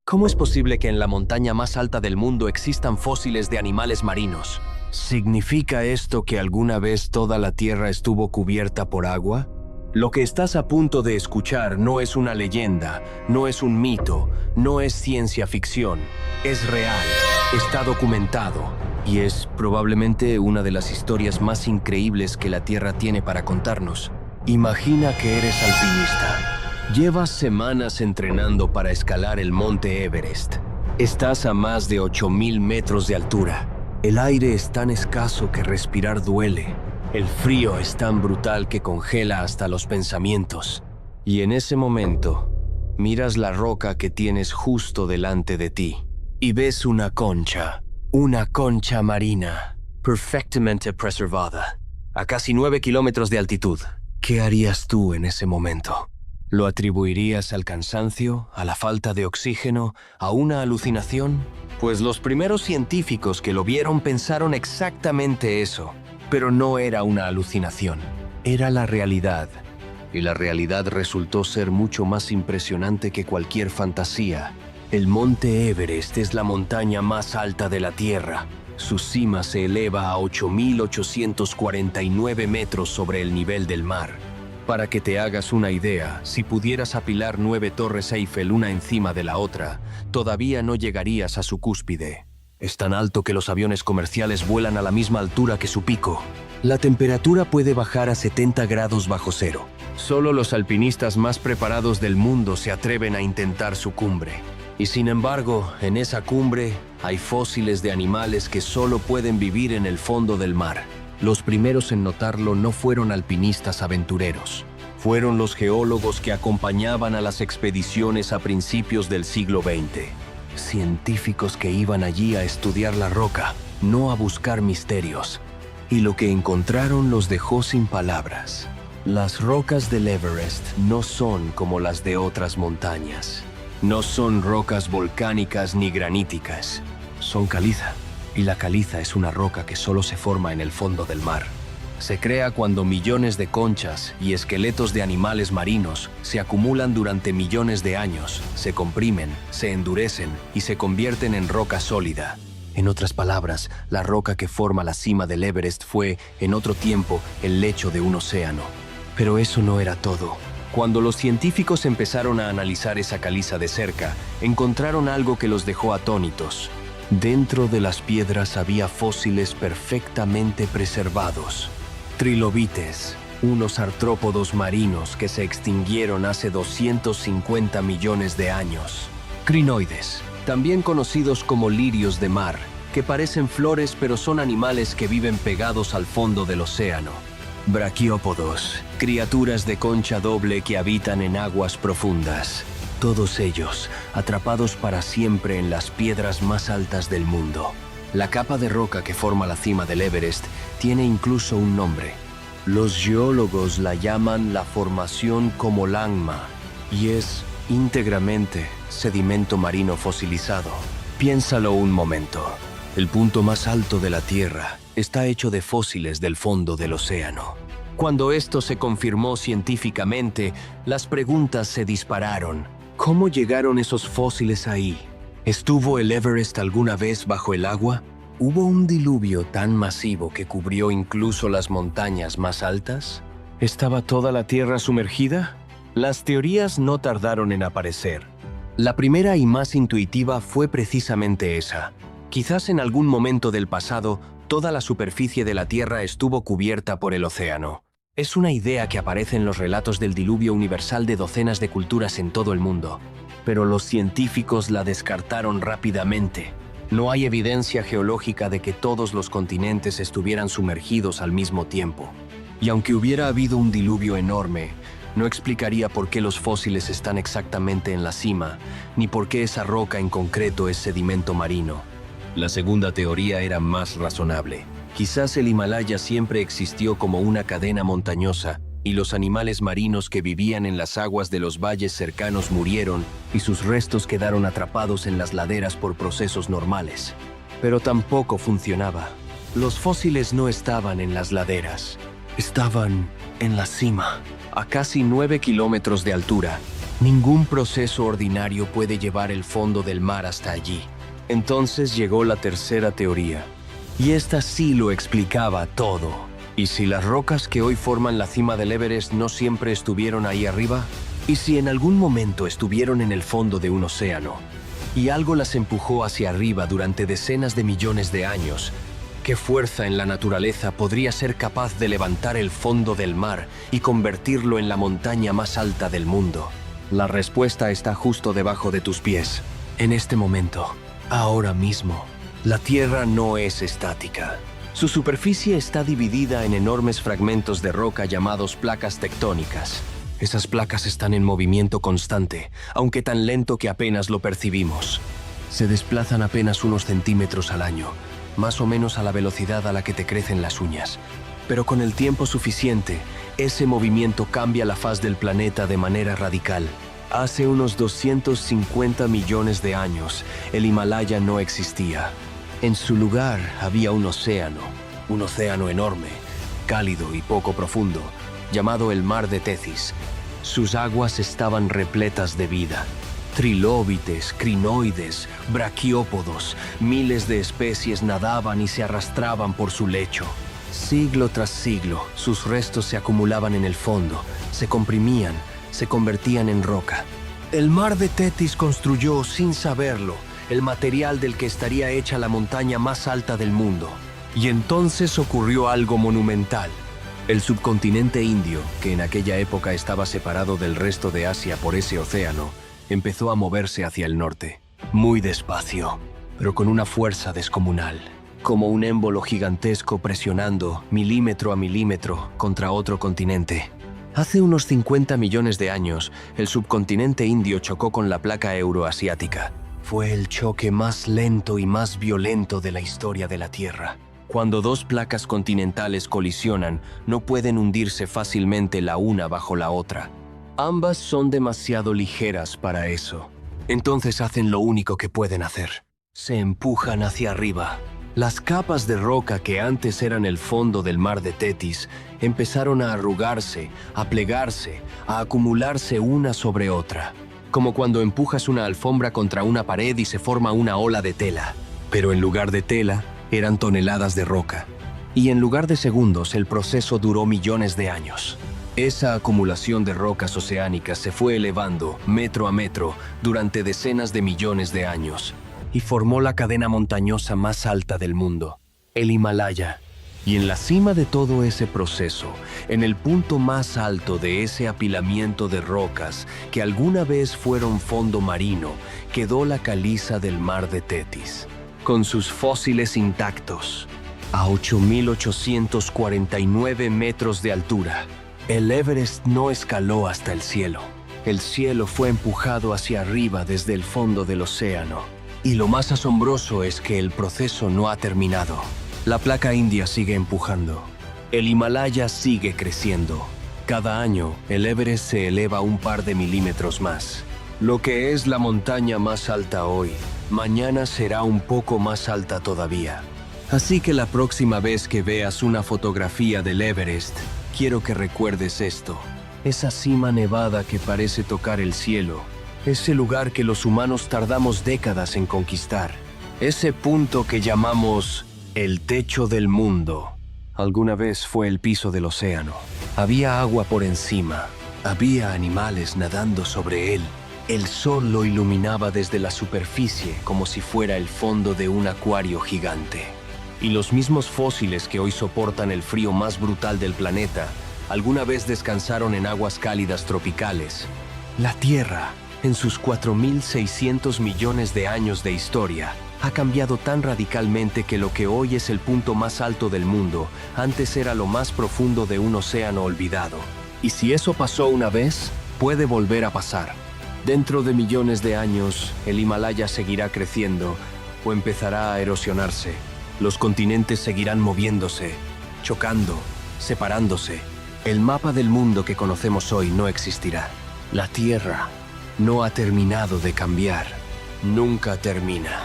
¿Cómo es posible que en la montaña más alta del mundo existan fósiles de animales marinos? ¿Significa esto que alguna vez toda la Tierra estuvo cubierta por agua? Lo que estás a punto de escuchar no es una leyenda, no es un mito, no es ciencia ficción. Es real, está documentado y es probablemente una de las historias más increíbles que la Tierra tiene para contarnos. Imagina que eres alpinista. Llevas semanas entrenando para escalar el monte Everest. Estás a más de 8.000 metros de altura. El aire es tan escaso que respirar duele. El frío es tan brutal que congela hasta los pensamientos. Y en ese momento, miras la roca que tienes justo delante de ti y ves una concha marina, perfectamente preservada, a casi 9 kilómetros de altitud. ¿Qué harías tú en ese momento? ¿Lo atribuirías al cansancio, a la falta de oxígeno, a una alucinación? Pues los primeros científicos que lo vieron pensaron exactamente eso. Pero no era una alucinación, era la realidad. Y la realidad resultó ser mucho más impresionante que cualquier fantasía. El monte Everest es la montaña más alta de la Tierra. Su cima se eleva a 8.849 metros sobre el nivel del mar. Para que te hagas una idea, si pudieras apilar 9 torres Eiffel una encima de la otra, todavía no llegarías a su cúspide. Es tan alto que los aviones comerciales vuelan a la misma altura que su pico. La temperatura puede bajar a 70 grados bajo cero. Solo los alpinistas más preparados del mundo se atreven a intentar su cumbre. Y sin embargo, en esa cumbre hay fósiles de animales que solo pueden vivir en el fondo del mar. Los primeros en notarlo no fueron alpinistas aventureros. Fueron los geólogos que acompañaban a las expediciones a principios del siglo XX. Científicos que iban allí a estudiar la roca, no a buscar misterios. Y lo que encontraron los dejó sin palabras. Las rocas del Everest no son como las de otras montañas. No son rocas volcánicas ni graníticas. Son caliza. Y la caliza es una roca que solo se forma en el fondo del mar. Se crea cuando millones de conchas y esqueletos de animales marinos se acumulan durante millones de años, se comprimen, se endurecen y se convierten en roca sólida. En otras palabras, la roca que forma la cima del Everest fue, en otro tiempo, el lecho de un océano. Pero eso no era todo. Cuando los científicos empezaron a analizar esa caliza de cerca, encontraron algo que los dejó atónitos. Dentro de las piedras había fósiles perfectamente preservados. Trilobites, unos artrópodos marinos que se extinguieron hace 250 millones de años. Crinoides, también conocidos como lirios de mar, que parecen flores pero son animales que viven pegados al fondo del océano. Braquiópodos, criaturas de concha doble que habitan en aguas profundas. Todos ellos atrapados para siempre en las piedras más altas del mundo. La capa de roca que forma la cima del Everest tiene incluso un nombre. Los geólogos la llaman la formación Comolangma y es íntegramente sedimento marino fosilizado. Piénsalo un momento. El punto más alto de la Tierra está hecho de fósiles del fondo del océano. Cuando esto se confirmó científicamente, las preguntas se dispararon. ¿Cómo llegaron esos fósiles ahí? ¿Estuvo el Everest alguna vez bajo el agua? ¿Hubo un diluvio tan masivo que cubrió incluso las montañas más altas? ¿Estaba toda la Tierra sumergida? Las teorías no tardaron en aparecer. La primera y más intuitiva fue precisamente esa. Quizás en algún momento del pasado, toda la superficie de la Tierra estuvo cubierta por el océano. Es una idea que aparece en los relatos del diluvio universal de docenas de culturas en todo el mundo. Pero los científicos la descartaron rápidamente. No hay evidencia geológica de que todos los continentes estuvieran sumergidos al mismo tiempo. Y aunque hubiera habido un diluvio enorme, no explicaría por qué los fósiles están exactamente en la cima, ni por qué esa roca en concreto es sedimento marino. La segunda teoría era más razonable. Quizás el Himalaya siempre existió como una cadena montañosa y los animales marinos que vivían en las aguas de los valles cercanos murieron y sus restos quedaron atrapados en las laderas por procesos normales. Pero tampoco funcionaba. Los fósiles no estaban en las laderas, estaban en la cima, a casi 9 kilómetros de altura. Ningún proceso ordinario puede llevar el fondo del mar hasta allí. Entonces llegó la tercera teoría, y esta sí lo explicaba todo. ¿Y si las rocas que hoy forman la cima del Everest no siempre estuvieron ahí arriba? ¿Y si en algún momento estuvieron en el fondo de un océano, y algo las empujó hacia arriba durante decenas de millones de años? ¿Qué fuerza en la naturaleza podría ser capaz de levantar el fondo del mar y convertirlo en la montaña más alta del mundo? La respuesta está justo debajo de tus pies. En este momento, ahora mismo, la Tierra no es estática. Su superficie está dividida en enormes fragmentos de roca llamados placas tectónicas. Esas placas están en movimiento constante, aunque tan lento que apenas lo percibimos. Se desplazan apenas unos centímetros al año, más o menos a la velocidad a la que te crecen las uñas. Pero con el tiempo suficiente, ese movimiento cambia la faz del planeta de manera radical. Hace unos 250 millones de años, el Himalaya no existía. En su lugar había un océano enorme, cálido y poco profundo, llamado el Mar de Tethys. Sus aguas estaban repletas de vida. Trilóbites, crinoides, braquiópodos, miles de especies nadaban y se arrastraban por su lecho. Siglo tras siglo, sus restos se acumulaban en el fondo, se comprimían, se convertían en roca. El Mar de Tethys construyó, sin saberlo, el material del que estaría hecha la montaña más alta del mundo. Y entonces ocurrió algo monumental. El subcontinente indio, que en aquella época estaba separado del resto de Asia por ese océano, empezó a moverse hacia el norte, muy despacio, pero con una fuerza descomunal, como un émbolo gigantesco presionando milímetro a milímetro contra otro continente. Hace unos 50 millones de años, el subcontinente indio chocó con la placa euroasiática. Fue el choque más lento y más violento de la historia de la Tierra. Cuando dos placas continentales colisionan, no pueden hundirse fácilmente la una bajo la otra. Ambas son demasiado ligeras para eso. Entonces hacen lo único que pueden hacer. Se empujan hacia arriba. Las capas de roca que antes eran el fondo del Mar de Tethys empezaron a arrugarse, a plegarse, a acumularse una sobre otra. Como cuando empujas una alfombra contra una pared y se forma una ola de tela. Pero en lugar de tela, eran toneladas de roca. Y en lugar de segundos, el proceso duró millones de años. Esa acumulación de rocas oceánicas se fue elevando, metro a metro, durante decenas de millones de años, y formó la cadena montañosa más alta del mundo, el Himalaya. Y en la cima de todo ese proceso, en el punto más alto de ese apilamiento de rocas que alguna vez fueron fondo marino, quedó la caliza del Mar de Tethys, con sus fósiles intactos, a 8.849 metros de altura. El Everest no escaló hasta el cielo. El cielo fue empujado hacia arriba desde el fondo del océano. Y lo más asombroso es que el proceso no ha terminado. La placa india sigue empujando. El Himalaya sigue creciendo. Cada año, el Everest se eleva un par de milímetros más. Lo que es la montaña más alta hoy, mañana será un poco más alta todavía. Así que la próxima vez que veas una fotografía del Everest, quiero que recuerdes esto. Esa cima nevada que parece tocar el cielo. Ese lugar que los humanos tardamos décadas en conquistar. Ese punto que llamamos el techo del mundo. Alguna vez fue el piso del océano. Había agua por encima. Había animales nadando sobre él. El sol lo iluminaba desde la superficie como si fuera el fondo de un acuario gigante. Y los mismos fósiles que hoy soportan el frío más brutal del planeta, alguna vez descansaron en aguas cálidas tropicales. La Tierra, en sus 4.600 millones de años de historia, ha cambiado tan radicalmente que lo que hoy es el punto más alto del mundo, antes era lo más profundo de un océano olvidado. Y si eso pasó una vez, puede volver a pasar. Dentro de millones de años, el Himalaya seguirá creciendo o empezará a erosionarse. Los continentes seguirán moviéndose, chocando, separándose. El mapa del mundo que conocemos hoy no existirá. La Tierra no ha terminado de cambiar. Nunca termina.